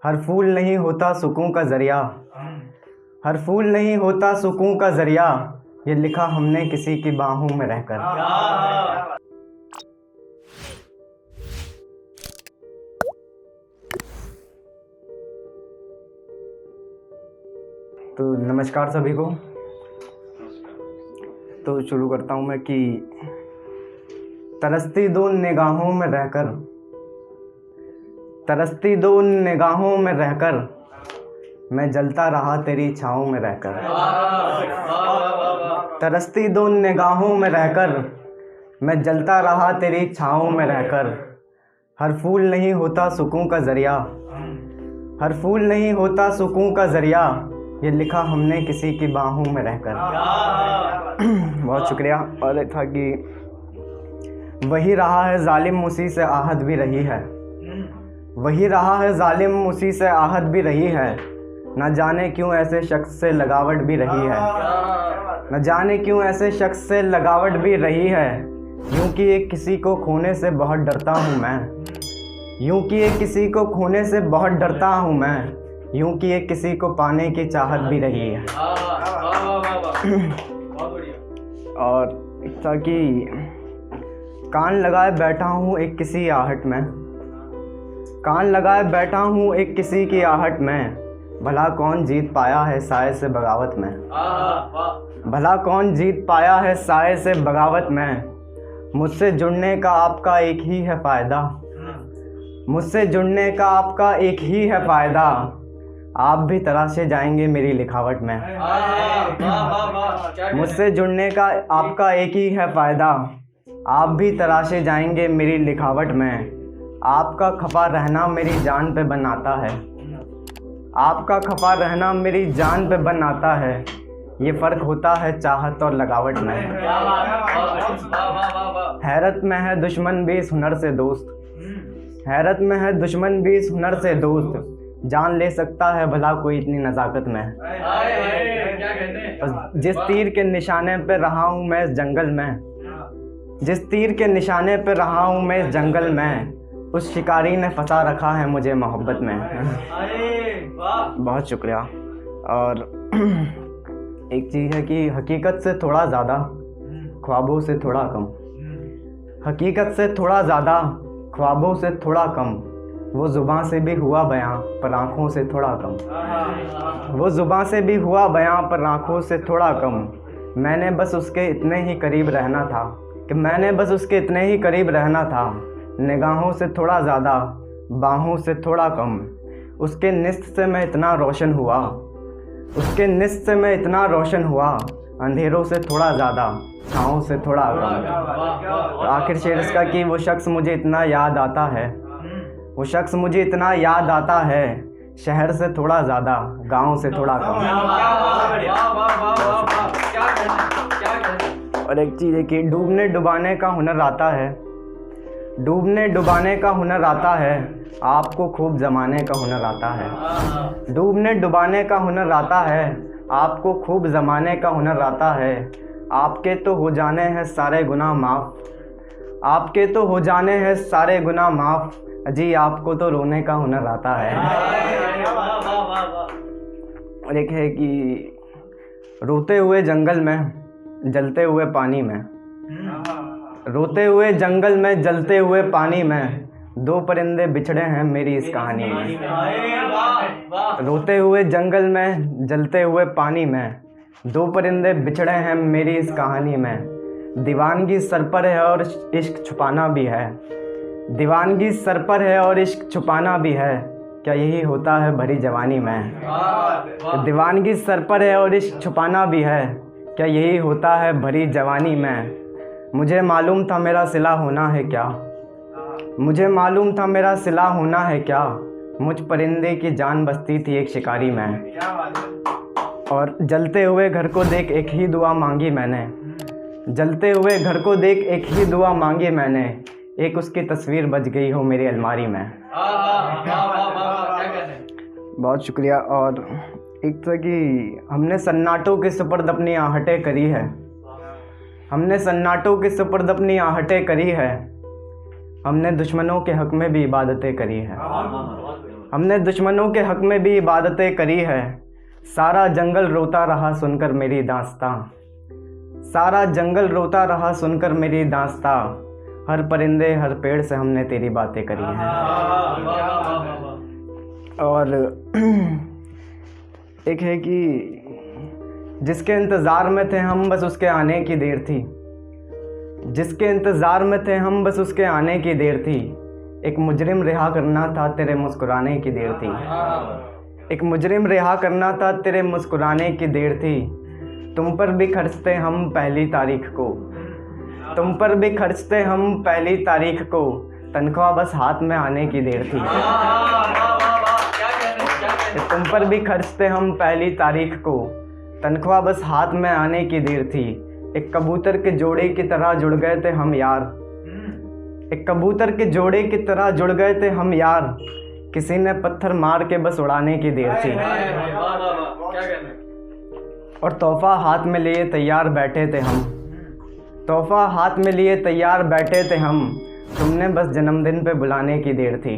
हर फूल नहीं होता सुकून का ज़रिया, हर फूल नहीं होता सुकून का ज़रिया, ये लिखा हमने किसी की बाहों में रहकर। तो नमस्कार सभी को। तो शुरू करता हूँ मैं कि तरसती दो निगाहों में रहकर, तरसती दो निगाहों में रहकर, मैं जलता रहा तेरी छाँव में रहकर। तरसती दो निगाहों में रहकर, मैं जलता रहा तेरी छाँव में रहकर। हर फूल नहीं होता सुकून का ज़रिया, हर फूल नहीं होता सुकून का ज़रिया, ये लिखा हमने किसी की बाहों में रहकर। बहुत शुक्रिया। और एक था कि वही रहा है जालिम उसी से आहत भी रही है, वही रहा है जालिम उसी से आहत भी रही है। न जाने क्यों ऐसे शख्स से लगावट भी रही है, न जाने क्यों ऐसे शख्स से लगावट भी रही है। यूं कि एक किसी को खोने से बहुत डरता हूँ मैं, यूं कि एक किसी को खोने से बहुत डरता हूँ मैं, यूं कि एक किसी को पाने की चाहत भी रही है। और था कि कान लगाए बैठा हूँ एक किसी आहट में, कान लगाए बैठा हूँ एक किसी की आहट में। भला कौन जीत पाया है साए से बगावत में, भला कौन जीत पाया है साए से बगावत में। मुझसे जुड़ने का आपका एक ही है फ़ायदा, मुझसे जुड़ने का आपका एक ही है फ़ायदा। आप भी तराशे जाएंगे मेरी लिखावट में, मुझसे जुड़ने का आपका एक ही है फ़ायदा। आप भी तराशे जाएंगे मेरी लिखावट में। आपका खफा रहना मेरी जान पे बनाता है, आपका खफा रहना मेरी जान पे बनाता है। ये फ़र्क होता है चाहत और लगावट में। हैरत में है दुश्मन भी इस हुनर से दोस्त, हैरत में है दुश्मन भी इस हुनर से दोस्त। जान ले सकता है भला कोई इतनी नज़ाकत में। जिस तीर के निशाने पे रहा हूँ मैं इस जंगल में, जिस तीर के निशाने पे रहा हूँ मैं इस जंगल में, उस शिकारी ने फंसा रखा है मुझे मोहब्बत में। बहुत शुक्रिया। और एक चीज़ है कि हकीकत से थोड़ा ज़्यादा, ख्वाबों से थोड़ा कम, हकीकत से थोड़ा ज़्यादा, ख्वाबों से थोड़ा कम। वो ज़ुबां से भी हुआ बयां पर आँखों से थोड़ा कम, वो ज़ुबां से भी हुआ बयां पर आँखों से थोड़ा कम। मैंने बस उसके इतने ही करीब रहना था, कि मैंने बस उसके इतने ही करीब रहना था। निगाहों से थोड़ा ज़्यादा, बाहों से थोड़ा कम। उसके निस्त से मैं इतना रोशन हुआ, उसके निस्त से मैं इतना रोशन हुआ। अंधेरों से थोड़ा ज़्यादा, छाँव से थोड़ा कम। आखिर शेर इसका कि वो शख्स मुझे इतना याद आता है, वो शख्स मुझे इतना याद आता है। शहर से थोड़ा ज़्यादा, गांव से थोड़ा कम। और एक चीज़ है कि डूबने डुबाने का हुनर आता है, डूबने डुबाने का हुनर आता है। आपको खूब जमाने का हुनर आता है, डूबने डुबाने का हुनर आता है। आपको खूब जमाने का हुनर आता है। आपके तो हो जाने हैं सारे गुनाह माफ़, आपके तो हो जाने हैं सारे गुनाह माफ़। जी आपको तो रोने का हुनर आता है। और एक है कि रोते हुए जंगल में, जलते हुए पानी में, रोते हुए जंगल में, जलते हुए पानी में। दो परिंदे बिछड़े हैं मेरी इस कहानी में। रोते हुए जंगल में, जलते हुए पानी में, दो परिंदे बिछड़े हैं मेरी इस कहानी में। दीवानगी सर पर है और इश्क छुपाना भी है, दीवानगी सर पर है और इश्क छुपाना भी है। क्या यही होता है भरी जवानी में। दीवानगी सर पर है और इश्क छुपाना भी है, क्या यही होता है भरी जवानी में। मुझे मालूम था मेरा सिला होना है क्या, मुझे मालूम था मेरा सिला होना है क्या। मुझ परिंदे की जान बसती थी एक शिकारी में। और जलते हुए घर को देख एक ही दुआ मांगी मैंने, जलते हुए घर को देख एक ही दुआ मांगी मैंने। एक उसकी तस्वीर बच गई हो मेरी अलमारी में। बहुत शुक्रिया। और एक था कि हमने सन्नाटों के सुपर्द अपनी आहटें करी है, हमने सन्नाटों के सुपर्द अपनी आहटें करी है। हमने दुश्मनों के हक में भी इबादतें करी है। हमने दुश्मनों के हक में भी इबादतें करी है, सारा जंगल रोता रहा सुनकर मेरी दास्तां, सारा जंगल रोता रहा सुनकर मेरी दास्तां, हर परिंदे हर पेड़ से हमने तेरी बातें करी हैं। और एक है कि जिसके इंतज़ार में थे हम बस उसके आने की देर थी, जिसके इंतज़ार में थे हम बस उसके आने की देर थी, एक मुजरिम रिहा करना था तेरे मुस्कुराने की देर थी, एक मुजरिम रिहा करना था तेरे मुस्कुराने की देर थी, तुम पर भी खर्चते हम पहली तारीख को, तुम पर भी खर्चते हम पहली तारीख को, तनख्वाह बस हाथ में आने की देर थी। तुम पर भी खर्चते हम पहली तारीख को, तनख्वाह बस हाथ में आने की देर थी, एक कबूतर के जोड़े की तरह जुड़ गए थे हम यार, एक कबूतर के जोड़े की तरह जुड़ गए थे हम यार, किसी ने पत्थर मार के बस उड़ाने की देर थी। और तोहफा हाथ में लिए तैयार बैठे थे हम, तोहफा हाथ में लिए तैयार बैठे थे हम, तुमने बस जन्मदिन पे बुलाने की देर थी।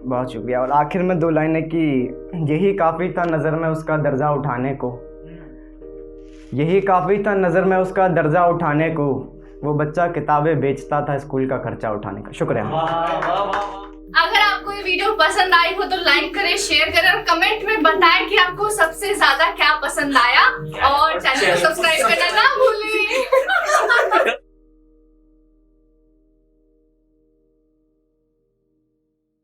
बहुत शुक्रिया। और आखिर में 2 लाइनें कि यही काफ़ी था नज़र में उसका दर्जा उठाने को, यही काफ़ी था नज़र में उसका दर्जा उठाने को, वो बच्चा किताबें बेचता था स्कूल का खर्चा उठाने का। शुक्रिया। अगर आपको ये वीडियो पसंद आई हो तो लाइक करें, शेयर करें और कमेंट में बताएं कि आपको सबसे ज्यादा क्या पसंद आया, और चैनल को सब्सक्राइब करना ना भूलें।